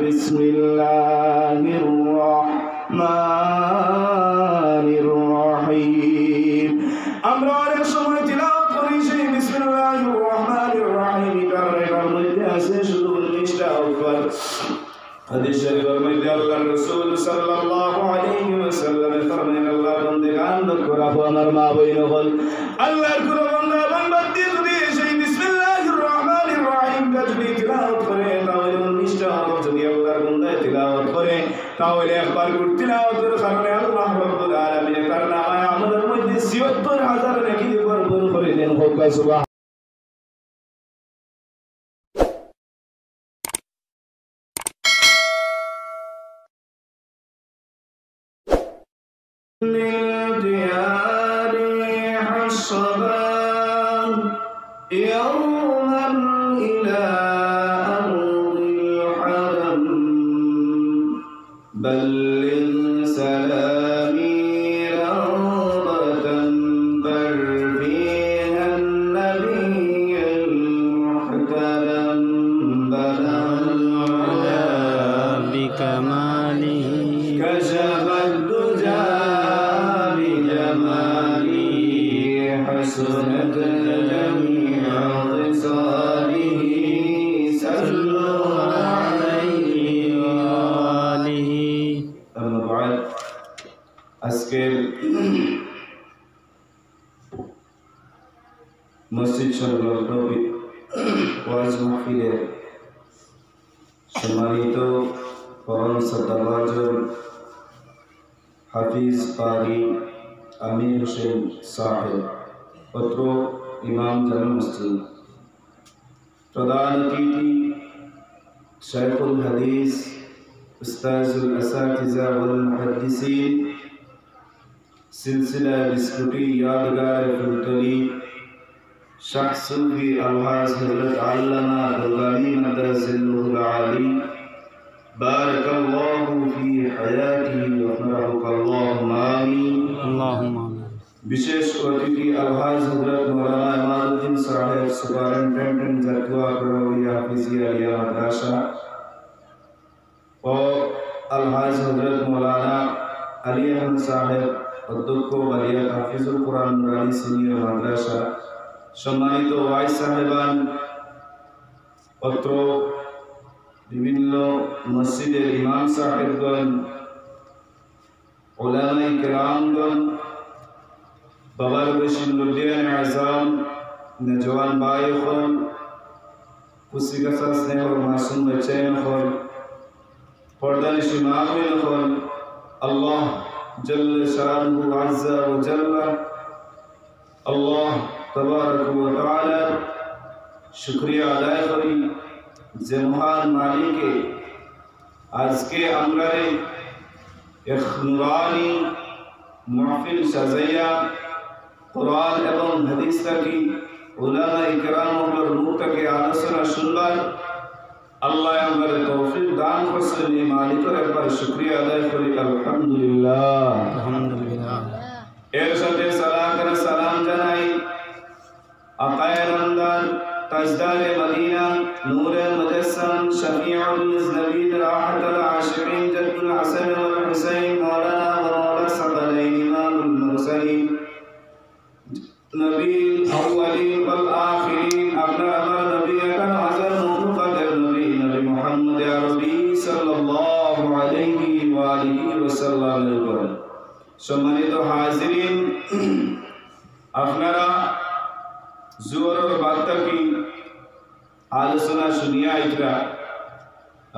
বিসমিল্লাহির রহমানির রহিম। আমরা অনেক সময় তিলাওয়াত করি সেই বিসমিল্লাহির রহমানির রহিম, কারণ এর মধ্যে আছে শুধু 19টা অক্ষর। হাদিস শরীফের মধ্যে আল্লাহর রাসূল সাল্লাল্লাহু আলাইহি ওয়াসাল্লাম ফরমান, আল্লাহ বান্দাগান লক্ষ্য রাখো আমার মা বোন হল, আল্লাহর কোন বান্দা বান্দি যদি সেই বিসমিল্লাহির রহমানির রহিমটা যদি তিলাওয়াত করে, তাহলে 19টা হরফ যদি আল্লাহর বান্দা তিলাওয়াত করে, তাহলে একবার করে তিলাওয়াতের কারণে আল্লাহ রাব্বুল আলামিন তার নামায়ে আমলের মধ্যে ৭৬,০০০ নেকি ভরপুর করে দেন। হোক সুবহান। يوما إلى أرض الحرم بلغ سلامي روضة بر فيها النبي المحترم بلغ بكماله كشف الدجى بجماله حسنت আজকের মসজিদ সংলগ্ন ওয়াজ মাহফিলের সম্মানিত পরম শ্রদ্ধাভাজন হাফিজ কারি আমির হোসেন সাহেব, পত্র ইমাম জামে মসজিদ, প্রধান অতিথি শাইখুল হাদিস উস্তাজুল আসাতিজা ওয়াল মুহাদ্দিসিন, सिलसिला बिस्कुटी यादगार फुलतली शाह सूफी अलहाज हजरत अल्लामा बलगानी मदरसिल्लुल आली बारकल्लाहु फी हयातिही व फरहकल्लाहु आमीन अल्लाहुम्मा आमीन। विशेष अतिथि अलहाज हजरत मौलाना इमादुद्दीन साहेब, सुपरिटेंडेंट जतवा करौलिया हाफिजिया आलिया मदरसा, और अलहाज हजरत मौलाना अली अहमद साहेब, অধ্যক্ষ বালিয়া হাফিজুল কোরআন নুরানি সিনিয়র মাদ্রাসা, সম্মানিত ওয়াইস সাহেবান, অত্র বিভিন্ন মসজিদের ইমাম সাহেবগণ, উলামায়ে কেরামগণ, বাবার বৈশিন লুডিয়ান আজম, নজওয়ান ভাইগণ, কুসিগাছা স্নেহ মাসুম বাচ্চাগণ, পর্দানিশি মা বোনগণ, আল্লাহ जल्ल शानुहु अज़्ज़ा व जल्ला, अल्लाह तबारक व तआला शुक्रिया আদায় করি যে মহান মালিকে আজকে আমরা এক নুরানি মাহফিল সাজাইয়া কোরআন এবং হাদিস থেকে উলামায়ে কেরামের মুখ থেকে আলোচনা শুনবার আল্লাহ আমাদের তৌফিক দান করেছেন। এই মালিকের একবার শুকরিয়া আদায় করি, আলহামদুলিল্লাহ আলহামদুলিল্লাহ। এর সাথে সালাম জানাই আকায়ে রমদান, তাজদারে মদিনা, নূরে মুজাসসাম, শফিউল মুজনবিন, রাহমাতুল আশিকিন, জাদ্দুল হাসান ওয়াল হুসাইন, মাওলানা ওয়া মাওলা সাদালাইন, ইমামুল মুরসালিন, নবীল আউয়ালিন ওয়াল আখিরিন, আপনার আমার নবী আকরাম হাজার মুকাদ্দার নবী মুহাম্মদ আরবি সাল্লাল্লাহু আলাইহি ওয়া আলিহি ওয়াসাল্লামের উপর। সম্মানিত হাজিরিন, আপনারা জোহরের বার্তা কি আলোচনা শুনিয়া আইতরা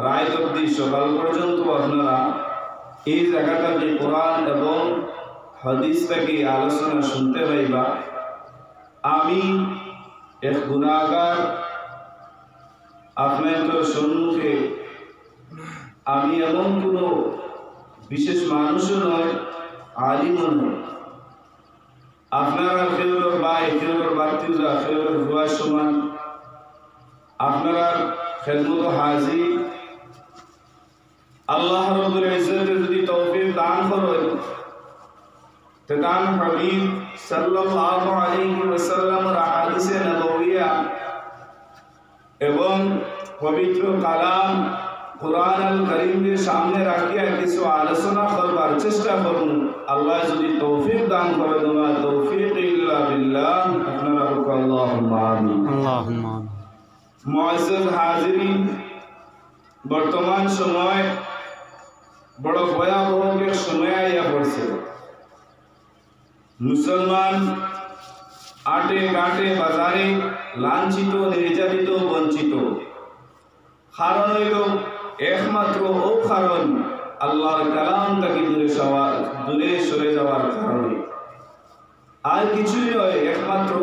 রাত অবধি সকাল পর্যন্ত আপনারা এই জায়গাটাতে কোরআন এবং হাদিস থেকে আলোচনা শুনতে পাইবা। আমি এক গুনাহগার, আপনাদের সম্মুখে আমি এমন কোনো বিশেষ মানুষও নয়, আলিমও নয়। আপনারা খেলোর ভাই, খেলোর বাতিজা, খেলোর ভুয়া সমান, আপনারা খেদমত হাজির। আল্লাহ রাব্বুল ইজ্জতের যদি তৌফিক দান করেন, তান হাবিব সাল্লাল্লাহু আলাইহি ওয়াসাল্লামের হাদিসে নবওয়িয়া এবং পবিত্র কালাম কোরআন আল কারীমের সামনে রাখিয়া কিছু আলোচনা করবার চেষ্টা করুন। আল্লাহ যদি তৌফিক দান করে দেওয়া তৌফিক ইল্লা বিল্লাহ। আপনারা আল্লাহুম্মা আমিন। আল্লাহুম্মা আমিন। মুআজ্জাজ হাজিরিন, বর্তমান সময় বড় ভয়াবহ এক সময় আইয়া পড়ছে। মুসলমান আটে ঘাটে বাজারে লাঞ্ছিত, নির্যাতিত, বঞ্চিত। কারণ হইল একমাত্র ও কারণ আল্লাহর কালাম থেকে দূরে সরে যাওয়ার কারণে। আর কিছুই নয়, একমাত্র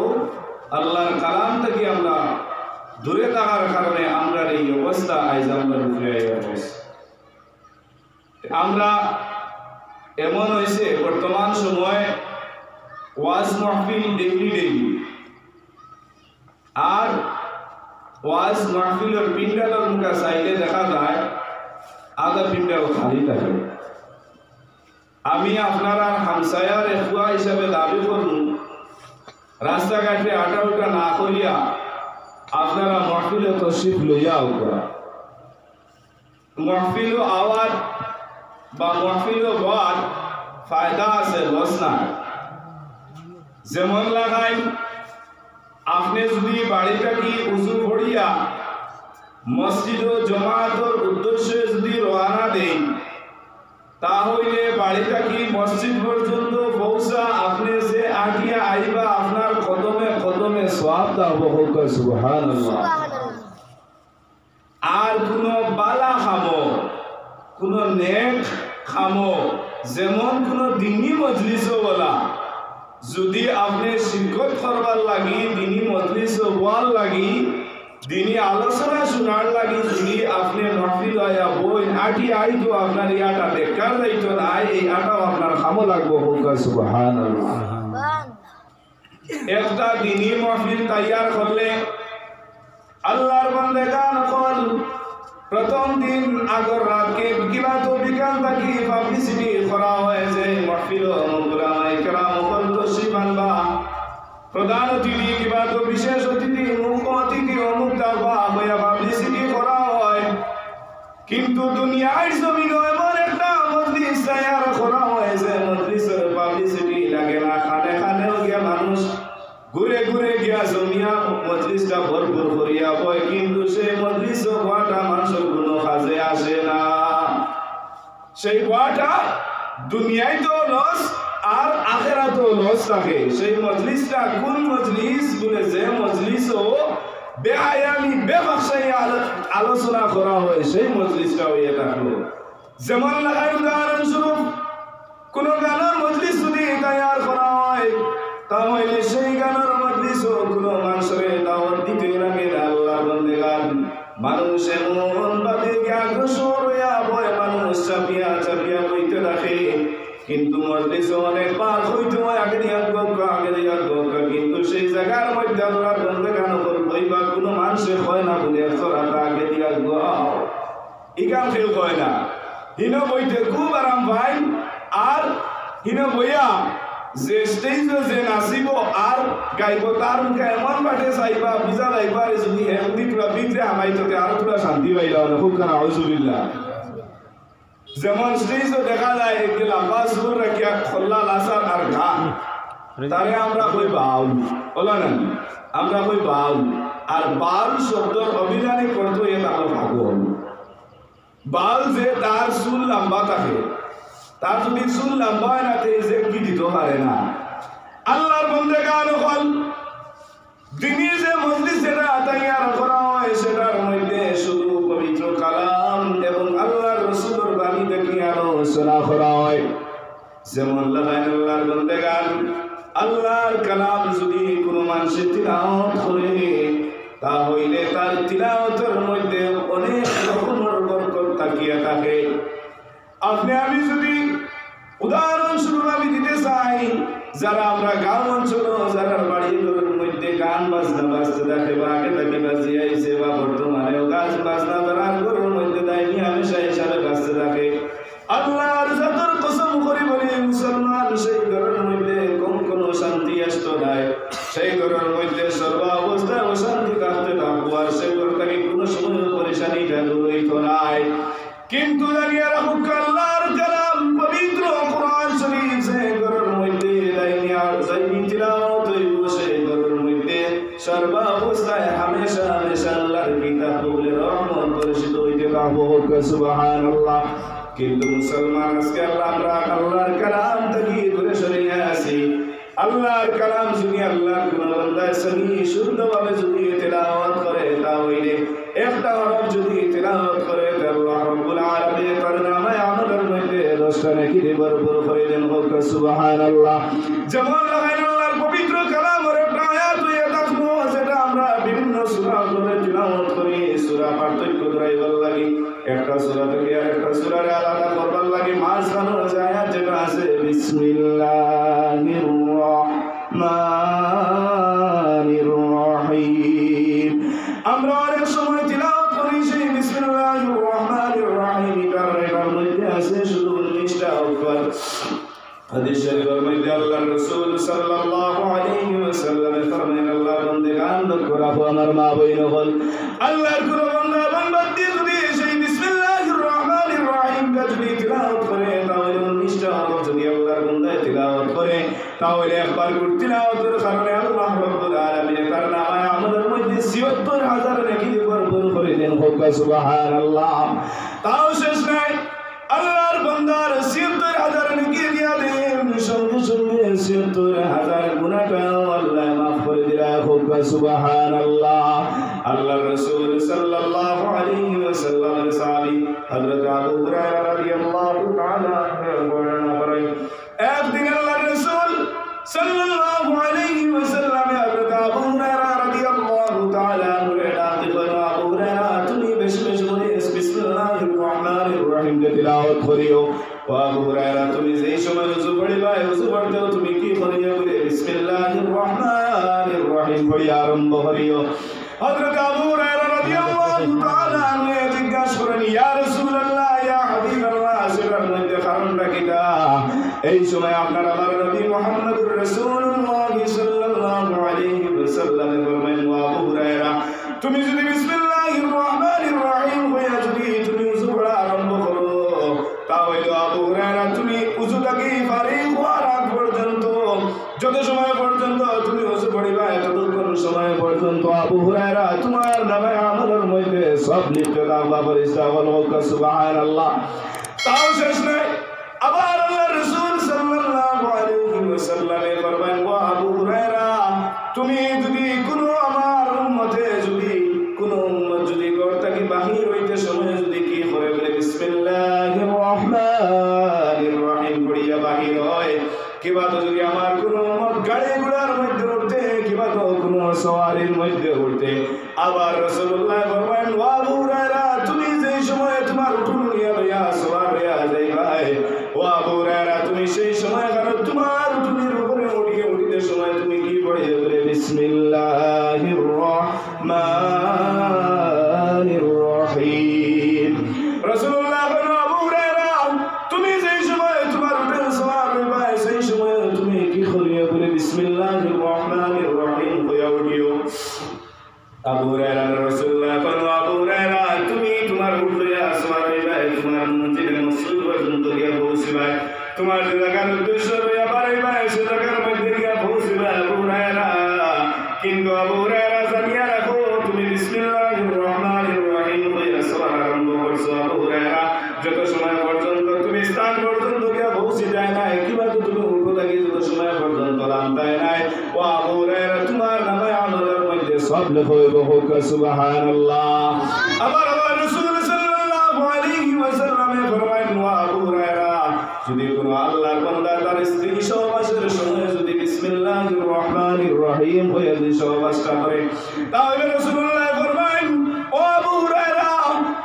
আল্লাহর কালাম থেকে আমরা দূরে থাকার কারণে আমরা এই অবস্থা আজ আমরা ঘুরে আসছি। আমরা এমন হয়েছে বর্তমান সময় ওয়াজ মাহফিল ডেইলি, আর ওয়াজ মাহফিলের পিন্ডালের মুখা চাইলে দেখা যায় আধা পিন্ডাল খালি থাকে। আমি আপনারা হামসায়ার এখুয়া হিসাবে দাবি করুন, রাস্তাঘাটে আটা উটা না করিয়া আপনারা মাহফিলে তশরিফ লইয়া উঠা। মাহফিল আওয়াজ বা মাহফিল ওয়াজ ফায়দা আছে, লস নাই। যেমন লাগাই আপনি যদি বাড়িটাকে উজু করিয়া মসজিদ ও জমাতের উদ্দেশ্যে যদি রওনা দেন, তাহলে বাড়িটাকে মসজিদ পর্যন্ত পৌঁছা আপনি যে আগিয়া আইবা আপনার কদমে কদমে সওয়াব দাও। সুবহানাল্লাহ। আর কোন বালা খামো, কোন নেক খামো, যেমন কোন দিনী মজলিসও বলা, যদি আপনি শিরকত করবার লাগি, দিনী মজলিস হওয়ার লাগি, দিনী আলোচনা শোনার লাগি যদি আপনি মাহফিল আয়া বই আটি আইতো আপনার ইয়াটা বেকার যাইতো না, এই আটাও আপনার খামো লাগবো। সুবহানাল্লাহ। একটা দিনী মাহফিল তৈয়ার করলে আল্লাহর বান্দাগান কল প্রথম দিন আগর রাতকে কিবা তো বিকাল থাকি পাবলিসিটি করা হয়েছে। মাহফিল মুকরামায়ে কেরাম কল তশরিফ আনবা, প্রধান অতিথি কিবা তো বিশেষ অতিথি, মুখ্য অতিথি অমুক দাবা হইয়া পাবলিসিটি করা হয়। কিন্তু দুনিয়ার জমিনে এমন একটা মজলিস তৈয়ার করা হয়েছে, মজলিসের পাবলিসিটি লাগে না। খানে খানেও গিয়া মানুষ ঘুরে ঘুরে গিয়া জমিয়া মজলিসটা ভরপুর করিয়া বয়, কিন্তু সেই মজলিস হওয়াটা মানুষের কোনো কাজে আসে না। সেই হওয়াটা দুনিয়ায় তো লস আর আখিরাতেও লস থাকে। সেই মজলিসটা কোন মজলিস বলে, যে মজলিসও বেহায়ামি বেফাকশাই আলোচনা করা হয়, সেই মজলিসটা হইয়া থাকলো। যেমন লাগাই উদাহরণস্বরূপ কোন গানের মজলিস যদি তৈয়ার করা হয়, তাহলে সেই গানের মজলিসও কোনো মানুষের দাওয়াত দিতে লাগে না। আল্লাহর বান্দাগান মানুষ এমন ভাবে অগ্রসর হইয়া বয়, মানুষ চাপিয়া চাপিয়া বইতে থাকে, কিন্তু মজলিসে অনেক পার হইতে হয়, আগে দিয়া গঙ্গা, কিন্তু সেই জায়গার মধ্যে আল্লাহর বান্দাগান বইবা কোনো মানুষের হয় না বলে চলাটা আগে দিয়া গাও, ইকাম কেউ হয় না। হিন বইতে খুব আরাম পাই, আর হিন বইয়া যে স্টেজে যে নাচিব আর গাইব তার মুখে এমন বাটে চাইবা বুঝা যাইবা, যদি এমনি তোরা বিদ্রে আমাই তোকে আরো তোরা শান্তি পাইলা না। খুব কারণ আউযুবিল্লাহ। যেমন স্টেজে দেখা যায় একটি লম্বা সুর রাখিয়া খোল্লা লাসার আর গান, তারে আমরা কই বাউল, বলো না আমরা কই বাউল। আর বাউল শব্দর অভিধানে করতো এ তাহলে ভাগল। বাউল যে তার সুর লম্বা থাকে, তার যদি সুর লম্বা হয় না যে কি দিতে পারে না। আল্লাহর বান্দাগান হল দিনী যে মজলিস যেটা তৈয়ার করা হয়, সেটার মধ্যে শুধু পবিত্র কালাম এবং আল্লাহর রাসূলের বাণী থেকে আলোচনা করা হয়। যেমন আল্লাহর বান্দাগান আল্লাহর কালাম যদি কোনো মানুষের তিলাওয়াত করে, তাহলে তার তিলাওয়াতের মধ্যে অনেক রকমের বরকত তাকিয়ে থাকে। আপনি আমি যদি উদাহরণস্বরূপ আমি দিতে চাই, যারা আমরা গাঁও অঞ্চল, যারা বাড়িগুলোর মধ্যে গান বাজনা বাজতে দেখে বা আগে থেকে বাজিয়ে আইছে, বা বর্তমানেও গাছ বাজনা তারা ঘরের মধ্যে দেয়নি হামেশা হিসাবে বাজতে থাকে। আল্লাহর জাতের কসম করে বলি, মুসলমান সেই ঘরের মধ্যে কম কোনো শান্তি আসতো নাই, সেই ঘরের মধ্যে সর্বা অবস্থায় অশান্তি কাটতে থাকবো, আর সেই ঘর থেকে কোনো সময় পরেশানি দূর হইতো নাই। কিন্তু জানিয়ে রাখুক আল্লাহর কালাম পবিত্র কোরআন শরীফ সে ঘরের মধ্যে দাইনি তিলাওয়াত হইব, সেই ঘরের মধ্যে সর্বাবস্থায় হামেশা হামেশা আল্লাহর কিতাব বলে রহমত বর্ষিত হইতে থাকবো। সুবহানাল্লাহ। কিন্তু মুসলমান আজকে আমরা আল্লাহর কালাম থেকে দূরে সরিয়ে আসি। আল্লাহর কালাম যদি আল্লাহর কোন বান্দায় সহি শুদ্ধভাবে যদি তেলাওয়াত করে, তাহলে একটা হরফ যদি তেলাওয়াত করে, আল্লাহ রাব্বুল আলামিন তার নামে আমাদের মধ্যে 10টা নেকি ভরপুর করে দেন। সুবহানাল্লাহ। যেমন আল্লাহর পবিত্র কালামের একটা আয়াত হয়ে থাকবো, যেটা আমরা বিভিন্ন সূরা ধরে তেলাওয়াত করি। সূরা পার্থক্য ধরাইবার লাগি একটা সূরা থেকে আরেকটা সূরার আলাদা করবার লাগি মাঝখানে আয়াত যেটা আছে বিসমিল্লাহির রহমানির রহিম। আমরা অনেক সময় তিলাওয়াত করি সেই বিসমিল্লাহির রহমানির রহিম, এটার মধ্যে আছে শুধু 19টা অক্ষর। হাদিস শরীফের মধ্যে আল্লাহর রাসূল সাল্লাল্লাহু আলাইহি ওয়াসাল্লাম ফরমান, আল্লাহ বান্দাগান রাখো আমার মা বোন হল আল্লাহর কোন বান্দা বান্দি যদি সেই বিসমিল্লাহির রহমানির রহিম যদি তিলাওয়াত করে, তাহলে 19টা হরফ যদি আল্লাহর বান্দা তিলাওয়াত করে, তাহলে একবার করে তিলাওয়াতের কারণে আল্লাহ রাব্বুল আলামিন তার নামে আমাদের মধ্যে ৭৬,০০০ নেকি ভরপুর করে দেন। সুবহানাল্লাহ। তাও শেষ নাই, আল্লাহর বান্দার ৭৬,০০০ নেকি দিয়া দেন, সঙ্গে সঙ্গে ৭৬,০০০ গুনাহটাও আল্লাহ মাফ করে দিলা। সুবহানাল্লাহ। আল্লাহর রাসূল সাল্লাল্লাহু আলাইহি ওয়াসাল্লামের সাহাবী হযরত আবু হুরায়রা রাদিয়াল্লাহু তাআলা বর্ণনা করেন, একদিন আল্লাহর রাসূল সাল্লাল্লাহু আলাইহি ওয়াসাল্লাম হযরত আবু হুরায়রা রাদিয়াল্লাহু তাআলা ডাকতে বললেন, আবু হুরায়রা তুমি বেশি বেশি করে বিসমিল্লাহির রহমানির রহিম তিলাওয়াত করিও। ও আবু হুরায়রা তুমি যেই সময় ওযু পড়িবা, ওযু পড়তেও তুমি কি করিও বলে বিসমিল্লাহির রহমানির রহিম পড়ি আরম্ভ করিও। হযরত আবু হুরায়রা রাদিয়াল্লাহু তাআলা জিজ্ঞাসা করেন, ইয়া রাসূলুল্লাহ, ইয়া হাবিবাল্লাহ, সেটার মধ্যে কারণটা কিটা? এই সময় আপনার আমার নবী মুহাম্মদুর রাসূলুল্লাহ সাল্লাল্লাহু আলাইহি ওয়াসাল্লাম ফরমায়েন, ও আবু হুরায়রা তুমি যদি বিসমিল্লাহির রহমানির রহিম হইয়া যদি তুমি ওযু পড়া আরম্ভ করো, তাহলে আবু হুরায়রা তুমি ওযুটাকে ফারিগ হওয়ার আগ পর্যন্ত, যত সময় পর্যন্ত তুমি ওযু পড়িবা, ততক্ষণ সময় পর্যন্ত আবু হুরায়রা তোমার নামে আমলের মধ্যে সব লিখতে থাকবা। ফেরেশতা বলো সুবহানাল্লাহ। তাও শেষ নাই, আবার আল্লাহর রাসূল সাল্লাল্লাহু আলাইহি ওয়াসাল্লাম ফরমায়েন, ও আবু হুরায়রা তুমি যদি কোনো আমার উম্মতে যদি কোনো উম্মত যদি ঘর থেকে বাহির হইতে সময় যদি কি করে বলে বিসমিল্লাহির রহমানির রহিম পড়িয়া বাহির হয়, কিবা তো যদি আমার কোনো উম্মত গাড়ি ঘোড়ার মধ্যে উঠতে, কিবা তো কোনো সওয়ারির মধ্যে উঠতে, আবার রাসূলুল্লাহ ফরমায়েন, ও আবু হুরায়রা তুমি যেই সময় তোমার উঠুন নিয়া লইয়া সওয়ার হইয়া যাইবা, ও আবু হুরায়রা তুমি সেই সময় কারণ তোমার উঠুনের উপরে উঠিতে সময় তুমি কি পড়িয়ে বলে বিসমিল্লাহির রহমানির রহিম। রাসূলুল্লাহ বলেন, আবু হুরায়রা তুমি যেই সময় তোমার উঠে সওয়ার হইবা, সেই সময় তুমি কি করিয়া বলে বিসমিল্লাহির রহমানির রহিম হইয়া উঠিও। আবু হুরায়রা রাসূলুল্লাহ বলেন, আবু হুরায়রা তুমি তোমার উঠে সওয়ার হইবা, তোমার মসজিদে মসজিদ পর্যন্ত গিয়া পৌঁছিবা, তোমার জায়গার উদ্দেশ্য হইয়া বাড়াইবা, সে জায়গার মধ্যে গিয়া পৌঁছিবা আবু হুরায়রা। কিন্তু আবু হুরায়রা জানিয়া রাখো তুমি বিসমিল্লাহির রহমানির রহিম হইয়া সওয়ার আরম্ভ করছো, আবু হুরায়রা যত সময় পর্যন্ত তুমি স্থান পর্যন্ত গিয়া পৌঁছে যায় নাই, কিবা তো তুমি উঠো থাকি যত সময় পর্যন্ত লামতায় নাই, ও আবু হুরায়রা তোমার নামে আমলের মধ্যে সব লেখা হইব। সুবহানাল্লাহ। আবার আল্লাহ রাসূল সাল্লাল্লাহু আলাইহি ওয়াসাল্লাম ফরমায়েন, ও আবু হুরায়রা যদি কোনো আল্লাহর বান্দা তার স্ত্রী সহবাসের সময় যদি বিসমিল্লাহির রহমানির রহিম হয়ে যদি সহবাসটা করে, তাহলে রাসূলুল্লাহ ফরমায়েন, ও আবু হুরায়রা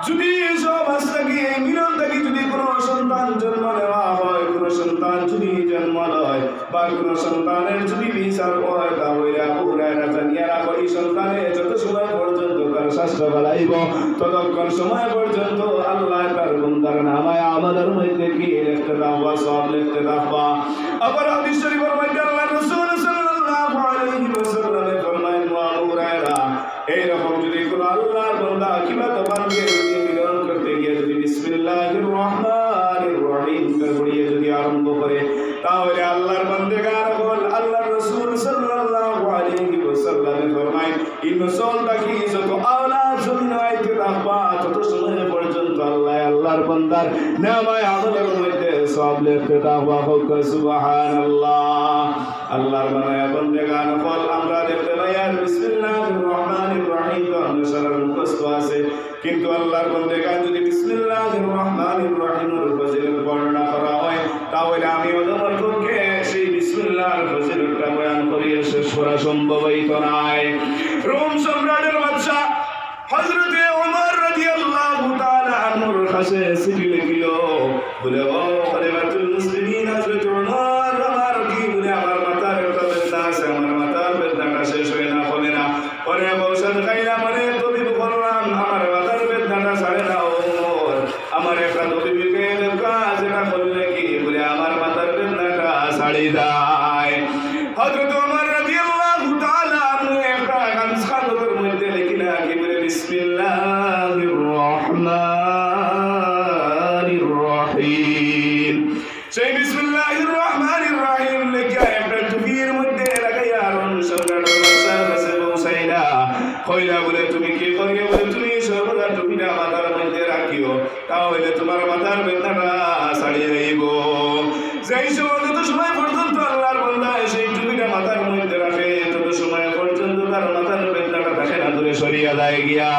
যদি সহবাস থেকে মিলন থেকে যদি কোনো সন্তান জন্ম নেওয়া হয়, কোনো সন্তান যদি জন্ম হয় বা কোনো সন্তানের যদি বিচার হয়, তাহলে আবু হুরায়রা জানিয়া রাখো এই সন্তানের যত সময় পর্যন্ত তার স্বাস্থ্য বাড়াইব, ততক্ষণ সময় পর্যন্ত আল্লাহ তার বান্দার নামে আমাদের মধ্যে কি লিখতে থাকবা, সব লিখতে থাকবা। আবার হাদিস শরীফের মধ্যে আল্লাহ রাসূল সাল্লাল্লাহু আলাইহি ওয়াসাল্লাম ফরমায়েন, ও আবু হুরায়রা এইরকম যদি কোনো আল্লাহর বান্দা কিংবা তোমাকে মিলন করতে গিয়ে যদি বিসমিল্লাহ আল্লাহর বান্দার নামায়ে আমলের মধ্যে সব লিখতে থাকবা হোক সুবহানাল্লাহ। আল্লাহর বানায়া বন্দেগান ফল আমরা দেখতে পাই আর বিসমিল্লাহির রহমানির রহিম তো অনুসারণ মুখস্থ আছে, কিন্তু আল্লাহর বন্দেগান যদি বিসমিল্লাহির রহমানির রহিমের ফজিলত বর্ণনা করা হয় তাহলে আমি ওদের পক্ষে সেই বিসমিল্লাহর ফজিলতটা বয়ান করিয়ে শেষ করা সম্ভব হইতো না। রোম সম্রাটের বাদশা হযরতে ওমর রাদিয়াল্লাহু তাআলা আনহুর কাছে চিঠি লিখিল, বলে ও খলিফাতুল মুসলিমিন হযরত ওমর, আমার কি বলে আমার মাথার একটা ব্যথা আছে, আমার মাথার ব্যথাটা শেষ হয় না, বলে না পরে ঔষধ খাইলাম, অনেক তবিব করলাম, আমার মাথার ব্যথাটা ছাড়ে না। ওমর আমার একটা তবিবকে দরকার, যেটা করলে কি বলে আমার মাথার ব্যথাটা ছাড়ি যায়। হযরত ওমর রাদিয়াল্লাহু তাআলা আনহু একটা গামছার মধ্যে লিখিলা কি বলে বিসমিল্লাহির রহমানির রহিম। সেই বিসমিল্লাহির রহমানির রহিম লেখা একটা টুপির মধ্যে লাগাইয়া সম্রাটের বাদশার কাছে পৌঁছাইলা, কইলা বলে তুমি কি করিও, বলে তুমি সর্বদা টুপিটা মাথার মধ্যে রাখিও, তাহলে তোমার মাথার ব্যথাটা ছাড়িয়ে যাইব। যেই সময় যত সময় পর্যন্ত আল্লাহর বান্দা সেই টুপিটা মাথার মধ্যে রাখে তত সময় পর্যন্ত তার মাথার ব্যথাটা থাকে না, দূরে সরিয়া যায় গিয়া।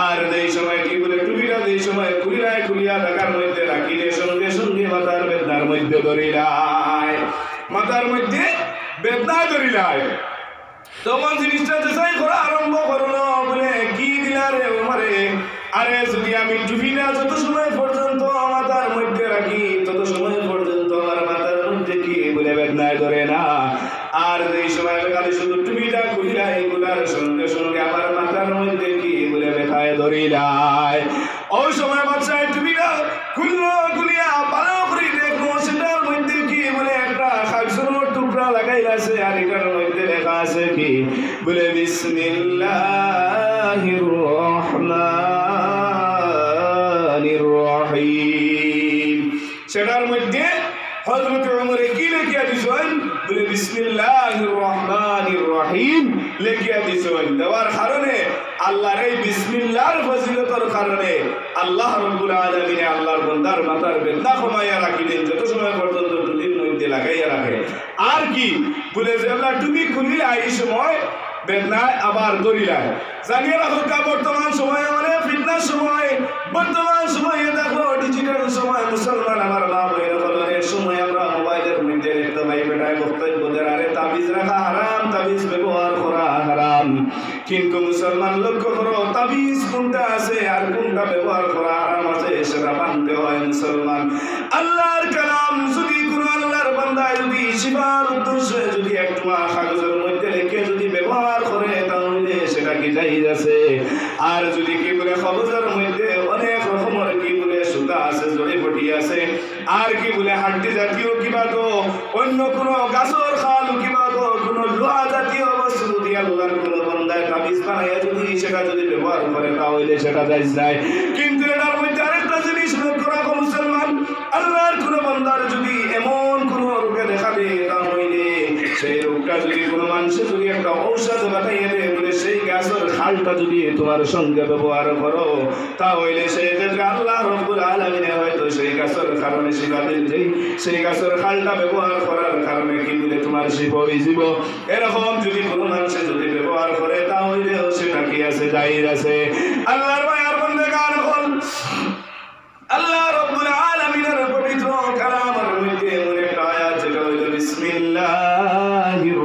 আর যেই সময় কি বলে টুপিটা যেই সময় খুলিয়া ঢাকার মধ্যে রাখিলে সঙ্গে সঙ্গে মাথার বেদনার মধ্যে ধরিলায়, মাথার মধ্যে বেদনা ধরিলায়। তখন জিনিসটা যাচাই করা আরম্ভ করলো, বলে কি দিলা রে ওমরে, আরে যদি আমি টুপিটা যত সময় পর্যন্ত মাথার মধ্যে রাখি তত সময় পর্যন্ত আমার মাথার মধ্যে কি বলে বেদনায় ধরে না, আর যেই সময় খালি শুধু টুপিটা খুলিলা এগুলার সঙ্গে সঙ্গে আমার মাথার মধ্যে কি বলে ব্যথায় ধরিলায়। ওই সময় বাদশাহ টুপিটা খুলিয়া ভালো করে দেখবো সেটার মধ্যে কি বলে একটা খাগজের টুকরা লাগাইলাছে, আর এটার মধ্যে লেখা আছে কি বলে বিসমিল্লাহির রহমানির রহিম। সেটার মধ্যে হযরত ওমরে কি লিখিয়া দিছেন বলে বিসমিল্লাহির রহমানির রহিম লিখিয়া দিছেন। দেওয়ার কারণে আল্লাহর এই বিসমিল্লাহর ফজিলতের কারণে আল্লাহ রাব্বুল আলামিন আল্লাহর বান্দার মাথার বেদনা কমাইয়া রাখিলেন যত সময় পর্যন্ত টুপির মধ্যে লাগাইয়া রাখে। আর কি বলে যে আল্লাহ টুপি খুলিলা এই সময় বেদনায় আবার ধরিলায়। জানিয়ে রাখো বর্তমান সময়ে অনেক ফিটনাস সময়, বর্তমান সময়ে দেখো ডিজিটাল সময়, মুসলমান আমার মা বইয়ের বলার সময় আমরা মোবাইলের মধ্যে দেখতে পাই বেটায় বক্তব্য দেন আরে তাবিজ রাখা হারাম, তাবিজ ব্যবহার করা হারাম, কিন্তু মুসলমান লক্ষ্য করো তাবিজ কোনটা আছে আর কোনটা ব্যবহার করা হারাম আছে সেটা মানতে হয় মুসলমান। আল্লাহর কালাম যদি কোনো আল্লাহর বান্দা যদি শিফার উদ্দেশ্যে যদি একটু কাগজের মধ্যে লিখে যদি ব্যবহার করে তাহলে সেটা কি জায়েজ আছে। আর যদি কি বলে কাগজের মধ্যে অনেক রকমের কি বলে সুতা আছে, জড়িবুটি আছে, আর কি বলে হাড্ডি জাতীয় কিবা তো অন্য কোনো গাছের খাল কিবা তো কোনো লোহা জাতীয় বস্তু যদি আল্লাহর কোনো বান্দায় তাবিজ বানাইয়া যদি সেটা যদি ব্যবহার করে তাহলে সেটা জায়েজ নাই। কিন্তু এটার মধ্যে আরেকটা জিনিস লক্ষ্য রাখো মুসলমান, আল্লাহর কোনো বান্দার যদি এমন কোনো রোগে দেখা দেয় তাহলে সেই রোগটা যদি কোনো মানুষের যদি একটা ঔষধ বানাইয়া দেয় বলে সেই গাছের খালটা যদি তোমার সঙ্গে ব্যবহার করো তাহলে সেই ক্ষেত্রে আল্লাহ রাব্বুল আলামিন হয়তো সেই গাছের কারণে শিফা দিন, সেই গাছের খালটা ব্যবহার করার কারণে কি বলে তোমার শিফা হয়ে যাব। এরকম যদি কোনো মানুষে যদি ব্যবহার করে তাহলে সেটা কি আছে, জায়েজ আছে। আল্লাহর মায়ার বান্দাগান হল আল্লাহ রাব্বুল আলামিনের পবিত্র কালামের মধ্যে এমন একটা আয়াত যেটা হলো বিসমিল্লাহির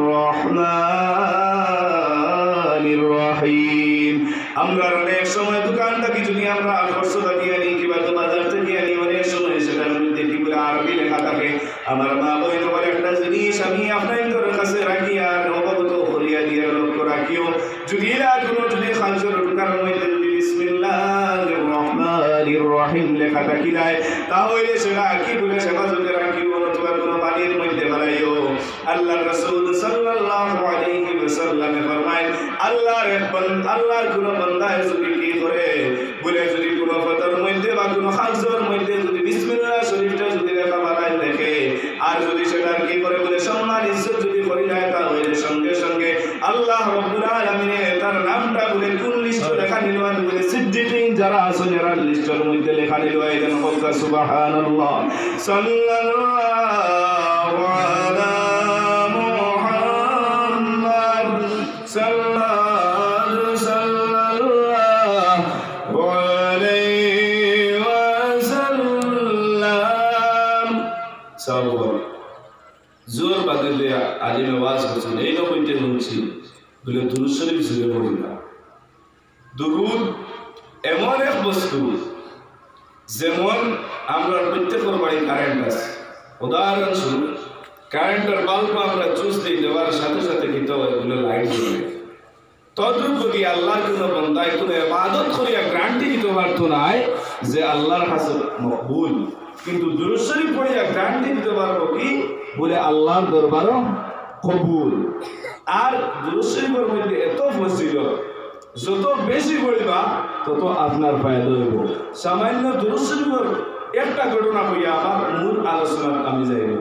রহমানির রহিম। আমরা অনেক সময় দোকান থেকে যদি আমরা খরচ দিয়ে আনি কিংবা বাজার থেকে আনি অনেক সময় সেটার মধ্যে কি বলে আরবি লেখা থাকে। আমার মা বলেন বলে একটা জিনিস আমি আপনাদের কাছে রাখি আর অবগত করিয়া দিয়ে লক্ষ্য রাখিও, যদি এরা কোনো যদি খালসের দোকান মধ্যে যদি বিসমিল্লাহির রহমানির রহিম লেখা থাকি যায় তাহলে সেটা কি বলে সেটা যদি রাখিও অথবা কোনো পানির মধ্যে বানাইও। আল্লাহর রাসূল সাল্লাল্লাহু আলাইহি ওয়াসাল্লাম ফরমায় আল্লাহর কোনো বান্দা যদি কি করে বলে যদি কোনো পাতার মধ্যে বা কোনো খালসের মধ্যে যদি বিসমিল্লাহ শরীফটা যদি লেখা বানায় দেখে আর যদি সেটা কি করে বলে সম্মান ইজ্জত যদি করে যায় তাহলে সঙ্গে সঙ্গে আল্লাহ রাব্বুল আলামিন তার নামটা বলে কোন লিস্টে লেখা নিলওয়ান বলে সিদ্দিকিন যারা আছেন এরা লিস্টের মধ্যে লেখা পানি লইলেন বলকা সুবহানাল্লাহ সাল্লাল্লাহু আলা মুহাম্মদ সাল্লাল্লাহু আলাইহি ওয়াসাল্লাম সাল্লাল্লাহু জোর বাদে দেয়া আলিমে ওয়াজ করছেন এই নবীতে শুনছি বলে দুরূদ শরীফ জুড়ে পড়ি না দুরূদ এমন এক বস্তু যেমন আমরা প্রত্যেকের বাড়ি কারেন্ট আছে উদাহরণস্বরূপ কারেন্টের বাল্ব আমরা চুজ দিয়ে দেওয়ার সাথে সাথে কিন্তু এগুলো লাইট জ্বলে তদ্রুপ যদি আল্লাহর কোনো বান্দায় কোনো ইবাদত করিয়া গ্যারান্টি দিতে পারতো না যে আল্লাহর কাছে মকবুল কিন্তু দুরূদ শরীফ পড়িয়া গ্যারান্টি দিতে পারবো কি বলে আল্লাহর দরবারও কবুল আর দুরূদ শরীফের মধ্যে এত ফজিলত যত বেশি পড়িবা তত আপনার ফায়দা হইব সামান্য দুরূদ শরীফের একটা ঘটনা কইয়া আমার মূল আলোচনা আমি যাইব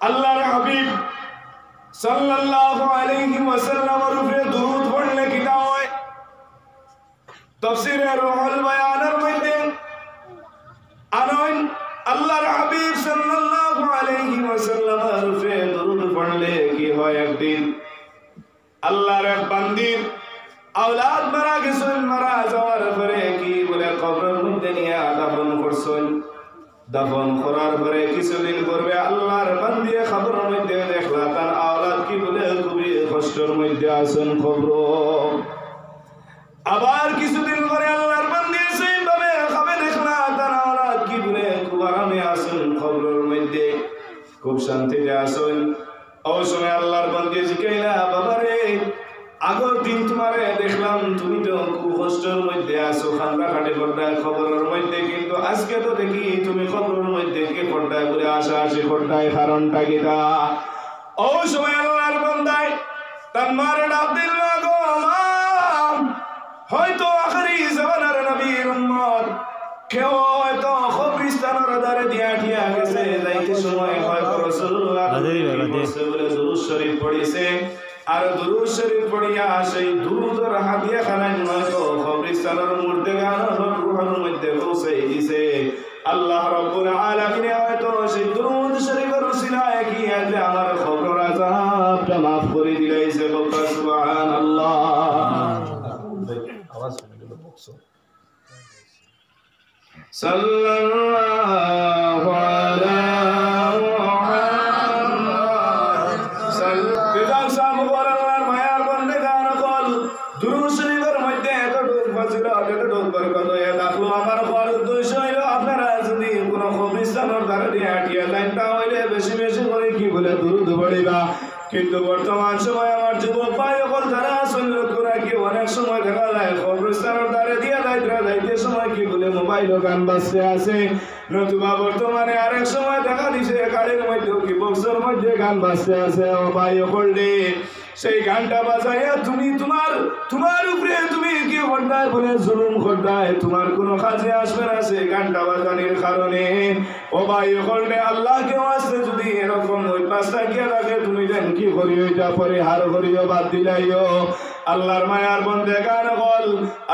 আল্লাহর হাবিব সাল্লাল্লাহু আলাইহি ওয়াসাল্লামের উপরে দুরূদ পড়লে কি না হয় তাফসীরে রুহুল বায়ানের মধ্যে আনয়ন আল্লাহর হাবিব সাল্লাল্লাহু আলাইহি ওয়াসাল্লামের উপরে দুরূদ পড়লে কি হয় একদিন আল্লাহর এক বান্দির আওলাদ মারা গেছেন মারা যাওয়ার পরে কি বলে কবরের মধ্যে নিয়ে দাফন করছেন দাফন করার পরে কিছুদিন পরে আল্লাহর বান্দি খবরের মধ্যে দেখলা তার আওলাদ কি বলে খুবই কষ্টের মধ্যে আছেন খবর আবার কিছুদিন পরে আল্লাহর বান্দি সেইভাবে খাবে দেখলা তার আওলাদ কি বলে খুব আরামে আছেন খবরের মধ্যে খুব শান্তিতে আছেন ওই সময় আল্লাহর বান্দি জিজ্ঞাসা বাবারে আগর দিন তোমারে দেখলাম তুমি তো খুব কষ্টের মধ্যে আছো খান্ডা খাটে করতায় খবরের মধ্যে কিন্তু আজকে তো দেখি তুমি খবরের মধ্যে কে করতায় বলে আশা আসি করতায় কারণটা কি তা ওই সময় আল্লাহর বান্দায় তার মারে ডাক দিল গো মা হয়তো আখরি জামানার নবীর উম্মত কেউ হয়তো কবরস্থানের ধারে দিয়া ঠিয়া গেছে যাইতে সময় হয়তো রাসূলুল্লাহ বলে দুরূদ শরীফ পড়িছে আর দুরূদ শরীফ পড়িয়া সেই দুরূদের হাদিয়া খানায় হয়তো কবরস্থানের মধ্যে রূহের মধ্যে পৌঁছে দিছে আল্লাহ রাব্বুল আলামিন হয়তো সেই দুরূদ শরীফের উসিলায় কি আছে আমার কবরের আযাবটা maaf করে দিলাইছে বলতা সুবহানাল্লাহ আওয়াজ শুনে গেল বক্স সাল্লাল্লাহু আলা মুহাম্মদ সাল্লাল্লাহু আল্লাহর মায়ার বান্দাগান কল দুরূদ শরীফের মধ্যে এতটুকু ফজিলত এতটুকু বরকত হয়ে থাকলো আমার ফরজ 200 হইলো আপনারা যদি কোনো কবরস্থানের ধারে দিয়ে হাঁটিয়া যান তাহলে বেশি বেশি করে কি বলে দুরূদ পড়িবা কিন্তু বর্তমান সময় আমার যুবক ভাই সকল যারা আসল লোকরা কি অনেক সময় দেখা যায় কবরস্থানের ধারে দিয়ে যাইতে সময় কি বলে মোবাইল গান বাজতে আছে নতুবা বর্তমানে আরেক সময় দেখা দিছে গাড়ির মধ্যে কি বক্সের মধ্যে গান বাজতে আছে ও ভাই সকল সেই গানটা বাজাইয়া তুমি তোমার উপরে তুমি কি করতায় বলে জুলুম করতায় তোমার কোনো কাজে আসবে না সেই গানটা বাজানোর কারণে ও ভাই সকলে আল্লাহকে ওয়াস্তে যদি এরকম ওই পাঁচটা গিয়ে রাখে তুমি যেন কি করি ওইটা পরিহার করিও বাদ দিলাইও আল্লাহর মায়ার বন্দে গান বল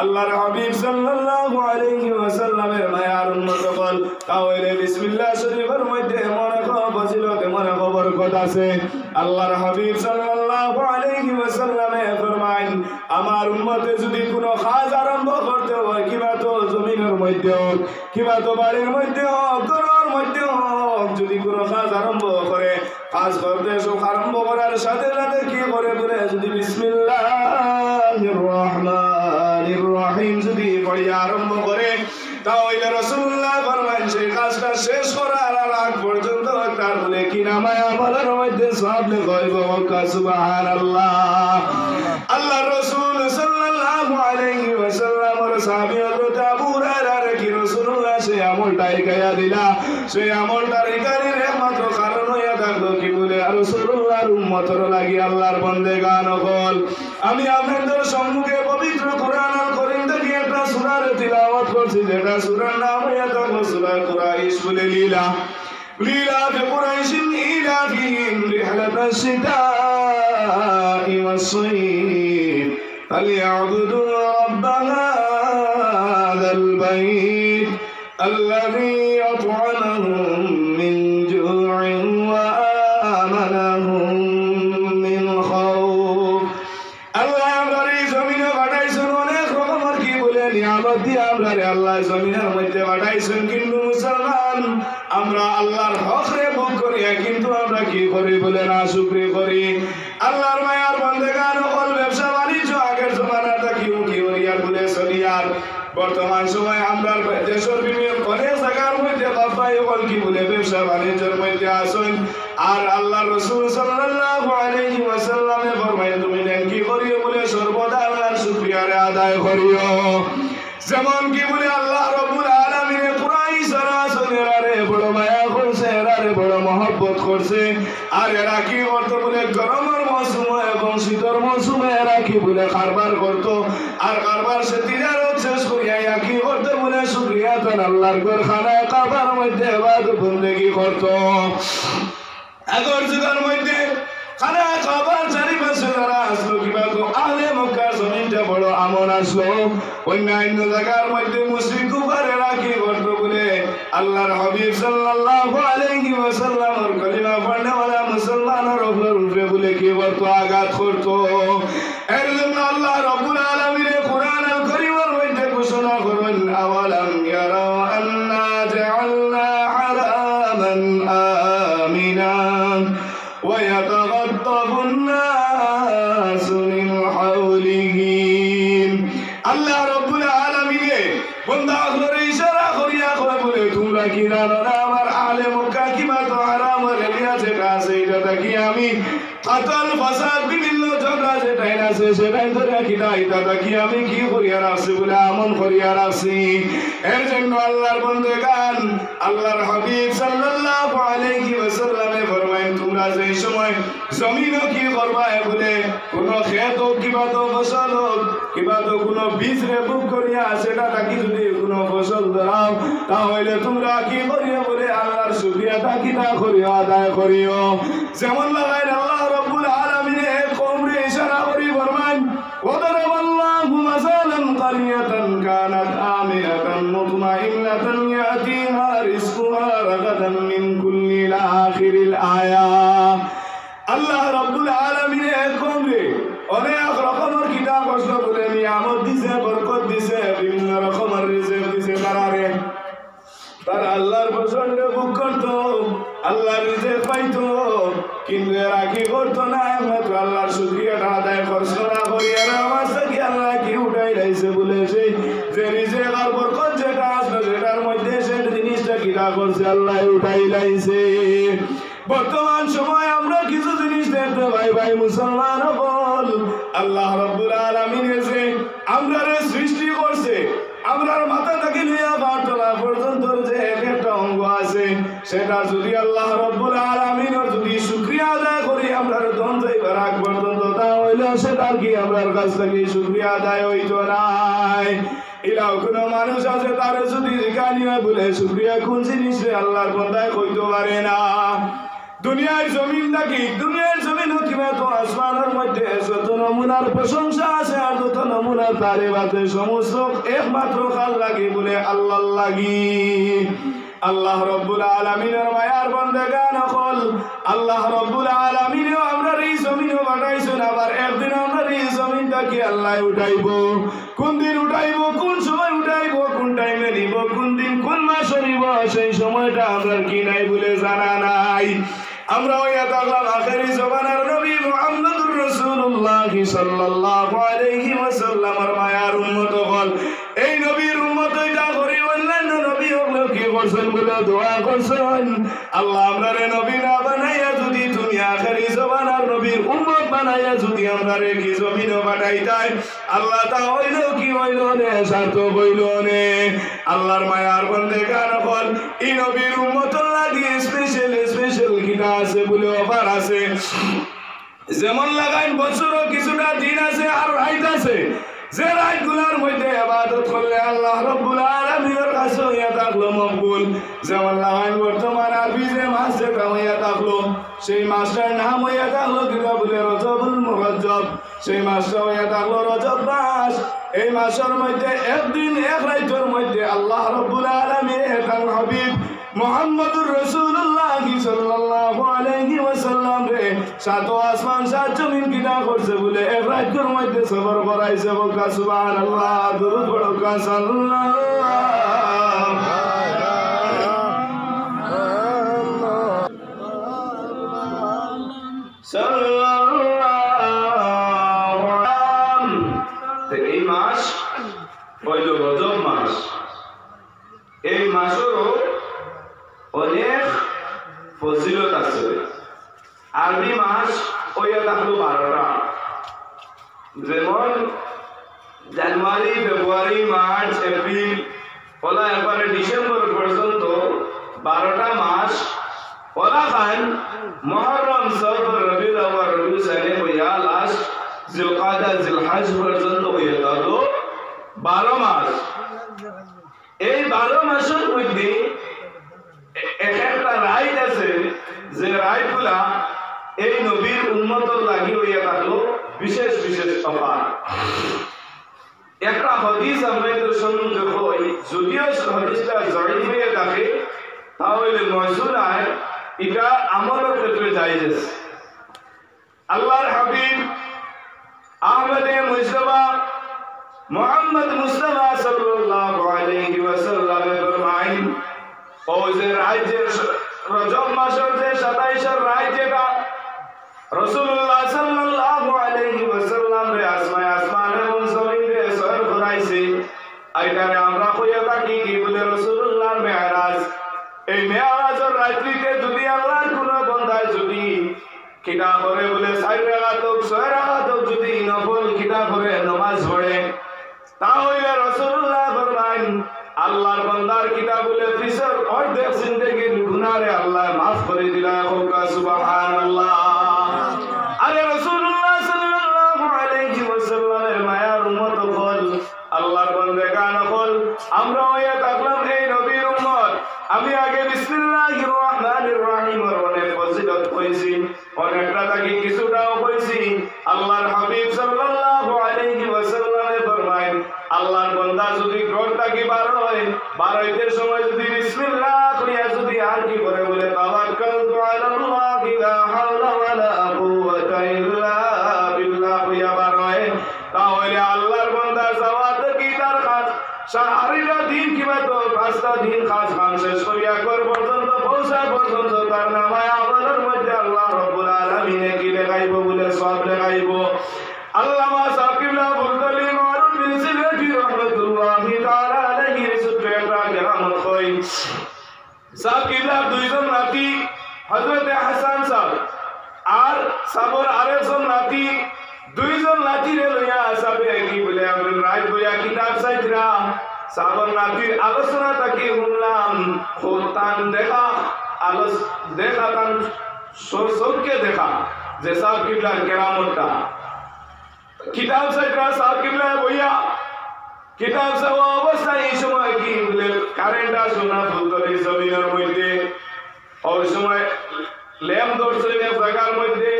আল্লাহর হাবিব সাল্লাল্লাহু আলাইহি ওয়াসাল্লামের মায়ার উম্মত বল তাহলে বিসমিল্লাহ শরীফের মধ্যে মনে ফজিলত মনে বরকত আছে আল্লাহর হাবিব সাল্লাল্লাহু আলাইহি ওয়াসাল্লামে ফরমান আমার উম্মতে যদি কোনো কাজ আরম্ভ করতে হয় কিবা তো জমিনের মধ্যে হোক কিবা তো বাড়ির মধ্যে হোক ঘরের মধ্যে হোক যদি কোনো কাজ আরম্ভ করে কাজ করতে আরম্ভ করার সাথে সাথে কি করে বলে যদি বিসমিল্লাহির রহমানির রহিম যদি পড়ে আরম্ভ করে তাহলে রাসূলুল্লাহ ফরমান সেই কাজটা শেষ করার আগ পর্যন্ত তার বলে কি নামায় আমলের মধ্যে সওয়াব লেখাইব সুবহানাল্লাহ আল্লাহর রাসূল সাল্লাল্লাহু আলাইহি ওয়াসাল্লাম এর সাহাবী হযরত আবু হুরায়রা কি রাসূলুল্লাহ সেই আমলটা গায়া দিলা সেই আমলটার ইকারির একমাত্র কারণ হইয়া থাকলো কি বলে রাসূলুল্লাহর উম্মতের লাগি আল্লাহর বান্দেগান হল আমি আপনাদের সম্মুখে পবিত্র কোরআন আল করিম থেকে একটা সূরার তিলাওয়াত করছি যেটা সূরার নাম হইয়া থাকলো সূরা কুরাইশ বলে লীলা কুরাইশ ইলাফিহিম রিহলাতাশ শিতা'i ওয়াস-সাইফ ফালইa'বুদু রাব্ব হাযাল বাইত الذي أطعمهم من جوع وآمنهم من خوف আল্লাহ আমরা এই জমিনে পাঠাইছেন অনেক রকমের কি বলে নিয়ামত দিয়ে আমরা আল্লাহ জমিনের মধ্যে পাঠাইছেন কিন্তু মুসলমান আমরা আল্লাহর হক রে ভোগ করি কিন্তু আমরা কি করি বলে না শুকরিয়া করি আল্লাহর মায়ার বান্দাগান হল ব্যবসা বাণিজ্য আগের জমানাটা কি করিয়ার বলে চলিয়ার বর্তমান সময় আমরা দেশের বিভিন্ন অনেক জায়গার মধ্যে বাবাই হল কি বলে ব্যবসা বাণিজ্যের মধ্যে আসেন আর আল্লাহ রসুল সাল্লাল্লাহু আলাইহি ওয়াসাল্লামে ফরমায় তুমি কি করিও বলে সর্বদা আল্লাহর শুকরিয়া আদায় করিও যেমন কি বলে আল্লাহ রাব্বুল আলামিন কুরআন সরাসরি রে বড় মায়া করছে রে বড় মহব্বত করছে আর এরা কি করতো বলে গরমের মৌসুমে এবং শীতের মৌসুমে এরা কি বলে কারবার করতো আর কারবার সে তিজারত শেষ করিয়া কি করতে বলে শুকরিয়া তার আল্লাহর ঘরখানায় কাবার মধ্যে ইবাদত বন্দেগী করতো আগর যুগের মধ্যে খানা খাবার চারিপাশে যারা আসলো কিবা তো আহলে মক্কার জমিনটা বড় আমন আসলো অন্যান্য জায়গার মধ্যে মুশরিক কুফারেরা কি করতো বলে আল্লাহর হাবিব সাল্লাল্লাহু আলাইহি ওয়াসাল্লামের কালিমা পড়নেওয়ালা মুসলমানের উপরে বলে কি করতো আঘাত করতো এর জন্য আল্লাহ রাব্বুল আলামিন কুরআন আল কারীমের মধ্যে ঘোষণা করেন আওয়ালাম ইয়ারাউ আন্না জাআলনা হারামান আমিনা ويتغطف الناس من حولهم الله رب العالمين বন্দা আল্লাহর ইশারা করিয়া কয় বলে তোমরা কি জানো না আমার আলে মক্কা কিবা তো হারাম রেলিয়া যেটা আছে এটা কি আমি কাতল ফাসাদ বিভিন্ন ঝগড়া যেটা আছে সেটাই ধরে কি না এটা কি আমি কি করিয়া রাখছি বলে আমন করিয়া রাখছি এর জন্য আল্লাহর বন্দেগান আল্লাহর হাবিব সাল্লাল্লাহু আলাইহি ওয়াসাল্লামে ফরমায়েন তোমরা যে সময় জমিন কি করবা বলে কোন ক্ষেত কিবা তো ফসল কিবা তো কোন বীজ রে বুক করিয়া সেটা কি যদি কোন ফসল দাও তাহলে তোমরা কি করিও বলে আল্লাহর শুকরিয়া তাকিদা করিও আদায় করিও যেমন লাগাই আল্লাহ রাব্বুল আলামিন কওমে ইশারা করি ফরমান وضرب الله مثلا قرية كانت آمنة مطمئنة يأتيها رزقها رغدا من كل إلى آخر الآية আল্লাহ রাব্বুল আলামিন কওমে অনেক রকমের কিতাব আসলো বলে নিয়ামত দিছে বরকত দিছে বিভিন্ন রকমের রিজিক দিছে তারা আল্লাহর পছন্দ ভোগ করতো আল্লাহর রিজিক পাইতো কিন্তু এরা কি করতো না মাত্র আল্লাহর শুকরিয়া আদায় করছো না করিয়া আমার সাথে আল্লাহ কি উঠাই লাইছে বলে সেই যে রিজিক আর বরকত যেটা আসলো সেটার মধ্যে সেই জিনিসটা কিরা করছে আল্লাহ উঠাই লাইছে বর্তমান সময় আমরা কিছু জিনিস দেখতে ভাই ভাই মুসলমান বল আল্লাহ রাব্বুল আলামিন যে আমরারে সৃষ্টি করছে আমরার মাথা থেকে নিয়ে বারতলা পর্যন্ত যে একটা অঙ্গ আছে সেটা যদি আল্লাহ রাব্বুল আলামিনের যদি শুকরিয়া আদায় করি আমরার দন যাইবার আগ পর্যন্ত তাহলে সেটা কি আমরার কাছ থেকে শুকরিয়া আদায় হইতো নাই ইলাও কোন মানুষ আছে তার যদি জিজ্ঞাসা বলে শুকরিয়া কোন জিনিস আল্লাহর বান্দায় কইতে পারে না দুনিয়ার জমিন নাকি দুনিয়ার জমিন কিবা তো আসমানের মধ্যে যত নমুনার প্রশংসা আছে আর যত নমুনার তারিফাতে সমস্ত একমাত্র কাল লাগি বলে আল্লাহ লাগি আল্লাহ রাব্বুল আলামিনের মায়ার বান্দাগান হল আল্লাহ রাব্বুল আলামিন আমরা এই জমিনে বানাইছেন আবার একদিন আমরা এই জমিনটা কি আল্লাহ উঠাইবো কোন দিন উঠাইবো কোন সময় উঠাইবো কোন টাইমে নিব কোন দিন কোন মাসে নিব সেই সময়টা আমরা কি নাই বলে জানা নাই আমরা ওইয়া দেখলাম আখেরি জমানার নবী মুহাম্মদুর রাসূলুল্লাহ সাল্লাল্লাহু আলাইহি ওয়াসাল্লামের মায়ার উম্মত হল এই নবীর উম্মত এটা করি অন্যান্য নবী হলো কি করছেন বলে দোয়া করছেন আল্লাহ আমরারে নবী না বানাইয়া যদি তুমি আখেরি জমানার নবীর উম্মত বানাইয়া যদি আমরারে কি জমিনে পাঠাইতাই আল্লাহ তা হইল কি হইল নে সার্থ হইল নে আল্লাহর মায়ার বান্দাগান হল এই নবীর উম্মত লাগি স্পেশাল কিনা আছে বলে অফার আছে যেমন লাগাই বছরও কিছুটা দিন আছে আর রাত আছে যে রাতগুলোর মধ্যে ইবাদত করলে আল্লাহ রাব্বুল আলামিনের কাছে হইয়া থাকলো মকবুল যেমন লাগাই বর্তমান আরবি যে মাস যেটা হইয়া থাকলো সেই মাসটার নাম হইয়া থাকলো কিনা বলে রজবুল মুরজ্জব সেই মাসটা হইয়া থাকলো রজব মাস। এই মাসের মধ্যে একদিন এক রাতের মধ্যে আল্লাহ রাব্বুল আলামিন তার হাবিব মুহাম্মদুর রাসূলুল্লাহ সাল্লাল্লাহু আলাইহি ওয়াসাল্লাম রে সাত আসমান সাত জমিন কিনা করছে বলে এক রাতের মধ্যে সবর করাইছে। বলকা সুবহানাল্লাহ, দুরূদ পড়কা এই মাস হইল রজব মাস। এই মাসেরও অনেক ফজিলত আছে। আরবি মাস হইয়া থাকলো 12টা, যেমন জানুয়ারি, ফেব্রুয়ারি, মার্চ, এপ্রিল ওলা একবারে ডিসেম্বর পর্যন্ত 12টা মাস। ওলা খান মুহররম, সফর, রবিউল আউয়াল, রবিউল সানি হইয়া লাস্ট জিলকাদা, জিলহজ পর্যন্ত হইয়া থাকলো 12 মাস। এই 12 মাসের মধ্যে একটা রাইট আছে, যে রাইট গুলা এই নবীর উম্মতের লাগি হইয়া থাকলো বিশেষ বিশেষ অফার। একটা হাদিস আমাদের সম্মুখে হয়, যদিও হাদিসটা জয়ীফ হয়ে থাকে তাহলে মওজুনায় এটা আমলের ক্ষেত্রে জায়েজ। আল্লাহর হাবিব আহমদে মুজতবা মুহাম্মদ মুস্তাফা সাল্লাল্লাহু আলাইহি ওয়াসাল্লাম ফরমায়েন, ও যে রাইজের রজব মাসের যে 27 রাত যেটা রাসূলুল্লাহ সাল্লাল্লাহু আলাইহি ওয়াসাল্লাম রে আসমান এবং জমিন রে সর করাইছে, এইটারে আমরা কইয়া থাকি কি বলে রাসূলুল্লাহর মেরাজ। এই মেরাজের রাত্রিতে যদি আল্লাহর কোন বান্দায় যদি কিতা করে বলে 4 রাকাত হোক 6 রাকাত হোক যদি নফল কিতা করে নামাজ পড়ে, তাহলে রাসূলুল্লাহ ফরমায়েন আল্লাহর বান্দার কিতা বলে ফিসর অর্ধেক জিন্দেগির গুনাহরে আল্লাহ মাফ করে দিলা। সুবহানাল্লাহ। আরে রাসূলুল্লাহ সাল্লাল্লাহু আলাইহি ওয়াসাল্লামের মায়ার উম্মত হল, আল্লাহর বান্দাগান হল, আমরা হইয়া থাকলাম এই নবীর উম্মত। আমি আগে বিসমিল্লাহির রহমানির রহিমের অনেক ফজিলত কইছি, অনেকটা থাকি কিছুটাও কইছি। আল্লাহর হাবিব সাল্লাল্লাহু আলাইহি ওয়াসাল্লামে ফরমায়েন, আল্লাহর বান্দা যদি ঘর থেকে বার হয়, বার হইতে সময় যদি বিসমিল্লাহ কইয়া যদি আর কি করে বলে তাওয়াক্কালতু আলাল্লাহি লা হাওলা ওয়ালা কুওয়াতা ইল্লা বিল্লাহ কইয়া বার হয়, তাহলে আল্লাহর বান্দা জাওয়াত কি তার কাজ সাহারিরা দিন কিবা তো 5টা দিন কাজ কাম শেষ করিয়া কর পর্যন্ত পৌঁছা পর্যন্ত তার নামায় আমলের মধ্যে আল্লাহ রাব্বুল আলামিন কি লেখাইব বলে সব লেখাইব। আল্লামা সাকিবুল্লাহ বুলতলি মারুফ বিন সিলাতি রাহমাতুল্লাহি তাআলা আলাইহি সুত্রেটা কেরামত কই, সাকিবুল্লাহ দুইজন নাতি হযরত হাসান সাহেব আর সাবর আরেকজন নাতি, দুইজন নাতিরে লইয়া সাবে কি বলে আব্দুল রাইত বইয়া কিতাব সাইতরা সাবর নাতির আলোচনা তাকে শুনলাম, খোতান দেখা দেখা তান সরসরকে দেখা যে সাকিবুল্লাহ কেরামতটা কিতাব সাইতরা সাকিবুল্লাহ বইয়া কিতাব সাওয়া অবস্থায় এই সময় কি বলে কারেন্ট আসুনা ফুলতলি জমিনের মধ্যে, ওই সময় ল্যাম্প ধরছিলেন এক জায়গার মধ্যে,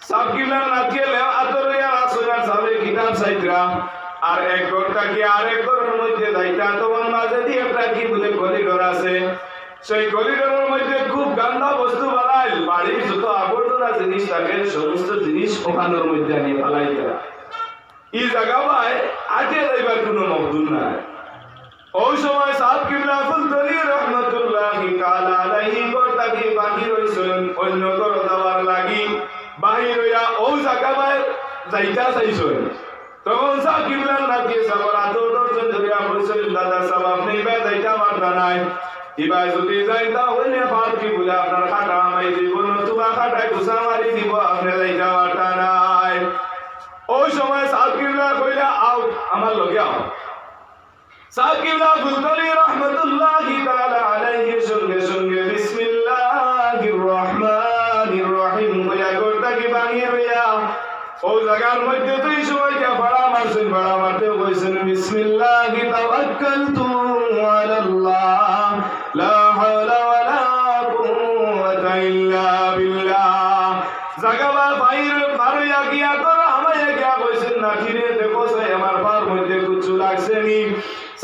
সাকিবুল্লাহ নাতিয়ে ল্যাম্প আতরিয়া আসুনা সাবে কিতাব সাইতরা আর এক ঘরটা কি আরেক ঘরের মধ্যে যাইতা, তখন মাঝে দিয়ে একটা কি বলে করিডোর আছে, সেই করিডোরের মধ্যে খুব গান্দা বস্তু বানাই, বাড়ির যত আবর্জনা জিনিস থাকে সমস্ত জিনিস ওখানের মধ্যে আনি ফেলাইতা। এই জায়গা ভাই আগে যাইবার কোনো মকদুর নাই। ওই সময় সাকিবুল্লাহ ফুলতলি রাহমাতুল্লাহি তাআলা আলাইহি ঘরটা কি বাহির হইছেন অন্য ঘর যাওয়ার লাগি, বাহির হইয়া ওই জায়গা ভাই যাইতা চাইছেন, তখন সাকিবুল্লাহ নাকি সাবর আদর দর্শন ধরিয়া বলছেন, দাদা সাহেব আপনি এবার যাইতা পারতা নাই, এবার যদি যাইতা হইলে ফাঁকি বলে আপনার খাটা আমায় দিব, নতুবা খাটায় ঘুষা মারি দিব, আপনি যাইতা পারতা নাই। ওই সময় সাকিবুল্লাহ কইলা আও আমার লগে আও। সাকিবুল্লাহ ফুলতলি রাহমাতুল্লাহি তাআলা আলাইহি সঙ্গে সঙ্গে বিসমিল্লাহির রহমানির রহিম কইয়া করতা কি বানিয়ে হইয়া ও জায়গার মধ্যে তুই সময়টা ভাড়া মারছেন, ভাড়া মারতে কইছেন বিসমিল্লাহি তাওয়াক্কালতু আলাল্লাহ লা হাওলা ওয়ালা কুওয়াতা ইল্লা বিল্লাহ। জায়গা বাইরে মারিয়া গিয়া কর আমায় গিয়া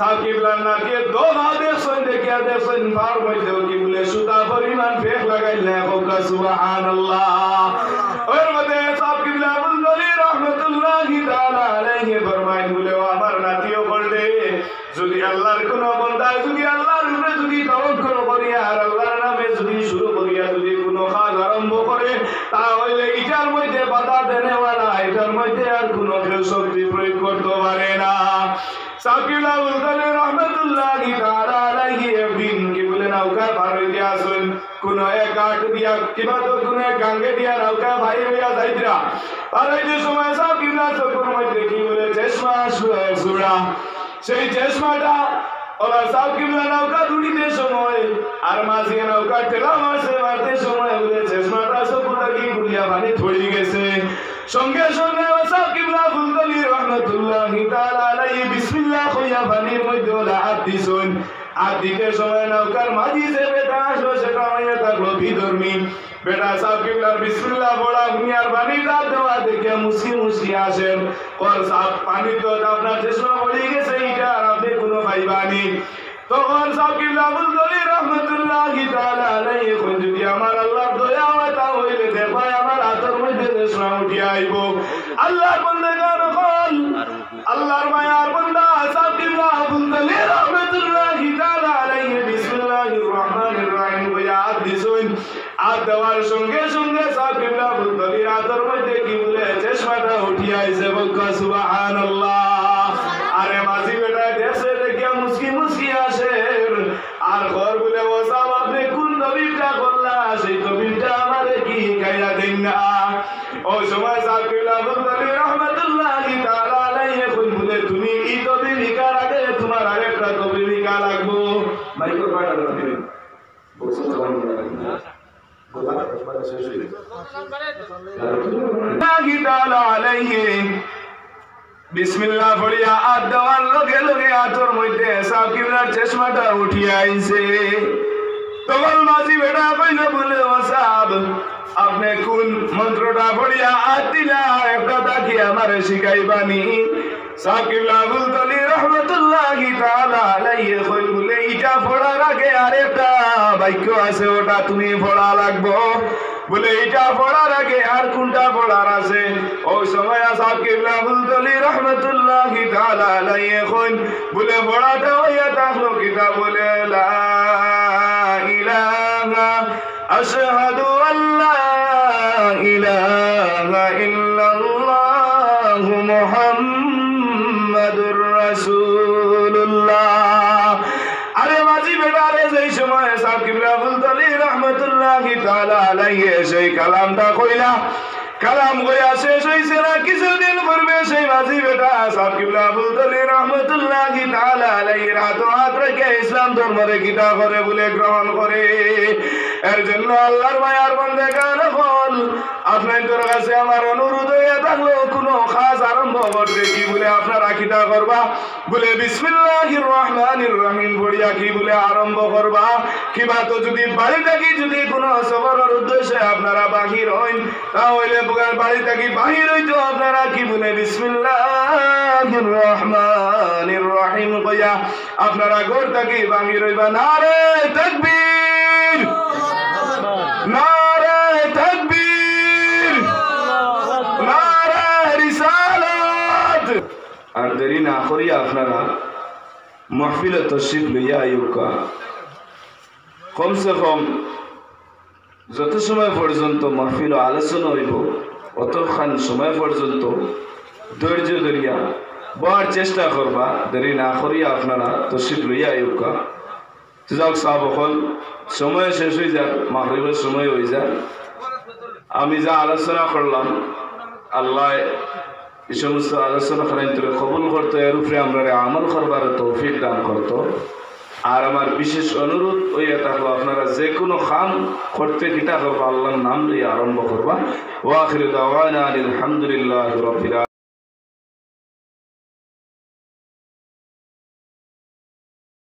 সাকিবলার নাকে দোলা দেখছেন দেখিয়া দেখছেন পার মধ্যে কি বলে সুতা পরিমাণ ফেক লাগাইলে হোকা সুবহানাল্লাহ। ওর মধ্যে সাকিবলা আবুল দলি রহমাতুল্লাহি তাআলা আলাইহি ফরমায় বলে আমার নাতিও বললে যদি আল্লাহর কোন বান্দা যদি আল্লাহর উপরে যদি তাওয়াক্কুল করিয়া আর আল্লাহর নামে যদি শুরু করিয়া যদি কোনো কাজ আরম্ভ করে তাহলে এটার মধ্যে বাধা দেনেওয়ালা এটার মধ্যে আর কোনো শক্তি প্রয়োগ করতে পারে না। সাকিব আবুল দলি রহমাতুল্লাহি তাআলা আলাইহি একদিন কি বলে নৌকা পার হইয়া আসেন কোন এক ঘাট দিয়া কিবা তো কোন এক গাঙ্গে দিয়া নৌকা ভাই হইয়া যাইতরা আর এই যে সময় সাকিব না চোখের মধ্যে কি বলে চশমা সুরা সেই চশমাটা ওরা সাকিব না নৌকা দুড়িতে সময় আর মাঝে নৌকা ঠেলা মারতে সময় বলে চশমাটা সব লাগি গুলিয়া পানি থড়ি গেছে। সঙ্গে সঙ্গে সাকিব আবুল দলি রহমাতুল্লাহি তাআলা আলাইহি বিসমিল্লাহ কইয়া পানির মধ্যে হাত দিছেন। আর দিতে সময় নৌকার মাঝি যে বেটা আসলো সেটা হইয়া থাকলো বিধর্মী বেটা সাকিবলার বিসমিল্লাহ বলা দুনিয়ার পানি দাঁত দেওয়া দেখে মুসকি মুসকি আসেন ওর সাপ পানি তো আপনার চেষ্টা পড়ে গেছে এটা আর আপনি কোনো পাইবানি। তখন সাকিব আবুল দলি রহমাতুল্লাহি তাআলা আলাইহি কোন যদি আমার আল্লাহর দয়া হয় তা হইলে দেখো আমার হাতের মধ্যে চেষ্টা উঠিয়া আইব। আল্লাহর বান্দাগণ হল আল্লাহর মায়ার বান্দা সাকিব আবুল দলি রহমাতুল্লাহি তাআলা আলাইহি বিসমিল্লাহির রহমানির রহিম বলে হাত দিছেন। হাত দেওয়ার সঙ্গে সঙ্গে সাকিব আবুল দলির হাতের মধ্যে কি বলে চেষ্টাটা উঠিয়া আইছে বলকা সুবহানাল্লাহ। আরে মাঝি বেটা দেশে দেখিয়া মুসকি মুসকি আসে আর ঘর বলে বসাব আপনি কোন তবিবটা করলা সেই তবিবটা আমারে কি খাইয়া দেন না। ওই সময় সাকিব আবুল দলি রহমাতুল্লাহি তাআলা আলাইহি বলে তুমি এই তবিব শিকার আগে তোমার আরেকটা তবিব শিকা লাগবো। মাইক্রো পাটা দিবেন বলছেন তখন বিসমিল্লাহ পড়িয়া হাত দেওয়ার লগে লগে হাতের মধ্যে সাকিবলার চশমাটা উঠিয়া আইছে। তখন মাঝি বেটা কইলো বলে ও সাহেব আপনি কোন মন্ত্রটা পড়িয়া হাত দিলা একটা তাকি আমারে শিখাইবানি। সাকিব আবুল দলি রহমাতুল্লাহি তাআলা আলাইহি কইল বলে এটা পড়ার আগে আরেকটা বাক্য আছে ওটা তুমি পড়া লাগবো। বলে এটা পড়ার আগে আর কোনটা পড়ার আছে? ওই সময় সাকিব আবুল দলি রহমাতুল্লাহি তাআলা আলাইহি কইল বলে পড়াটা হইয়া থাকলো কিতা বলে লা ইলাহা আশহাদু আল্লা ইলাহা ইল্লাল্লাহু মুহাম্মাদুর রাসূলুল্লাহ। আরে মাঝি বেটা রে যেই সময় সাকিব আবুল দলি রহমাতুল্লাহি তাআলা আলাইহি সেই কালামটা কইলা কালাম কইয়া শেষ হইছে না কিছুদিন পূর্বে সেই মাঝি বেটা সাকিব আবুল দলি রহমাতুল্লাহি তাআলা আলাইহি হাত রেখে ইসলাম ধর্মরে কিতা করে বলে গ্রহণ করে। এর জন্য আল্লাহর মায়ার বান্দাগণ হল আপনাদের কাছে আমার অনুরোধ হইয়া থাকলো কোনো খাস আরম্ভ করতে কি বলে আপনারা কিতা করবা বলে বিসমিল্লাহির রহমানির রহিম পড়িয়া কি বলে আরম্ভ করবা। কিবা তো যদি বাড়ি থাকি যদি কোনো সফরের উদ্দেশ্যে আপনারা বাহির হইন তাহলে বাড়ি থাকি বাহির হইতো আপনারা কি বলে বিসমিল্লাহির রহমানির রহিম কইয়া আপনারা ঘর থাকি বাহির হইবা। নারে তাকবীর নারে তাকবীর নারে রিসালাত। আর দেরি না করিয়া আপনারা মাহফিলে তশরিফ লইয়া আইউকা। কমসে কম যত সময় পর্যন্ত মাহফিল আলোচনা হইব অতখান সময় পর্যন্ত ধৈর্য ধরিয়া বড় চেষ্টা করবা। দেরি না করিয়া আপনারা তশরিফ লইয়া আইউকা। যাক সাহেব হল সময় শেষ হয়ে যাক, মাগরিবের সময় হয়ে যাক। আমি যা আলোচনা করলাম আল্লাহ এই সমস্ত আলোচনা করেন কবুল করতো, এর উপরে আমরা আমল করবার তৌফিক দান করতো। আর আমার বিশেষ অনুরোধ হইয়া থাকলো আপনারা যে কোনো কাম করতে কিতা করবা আল্লাহর নাম দিয়ে আরম্ভ করবা। ওয়া আখিরু দাওয়ানা আলহামদুলিল্লাহি রাব্বিল আলামিন।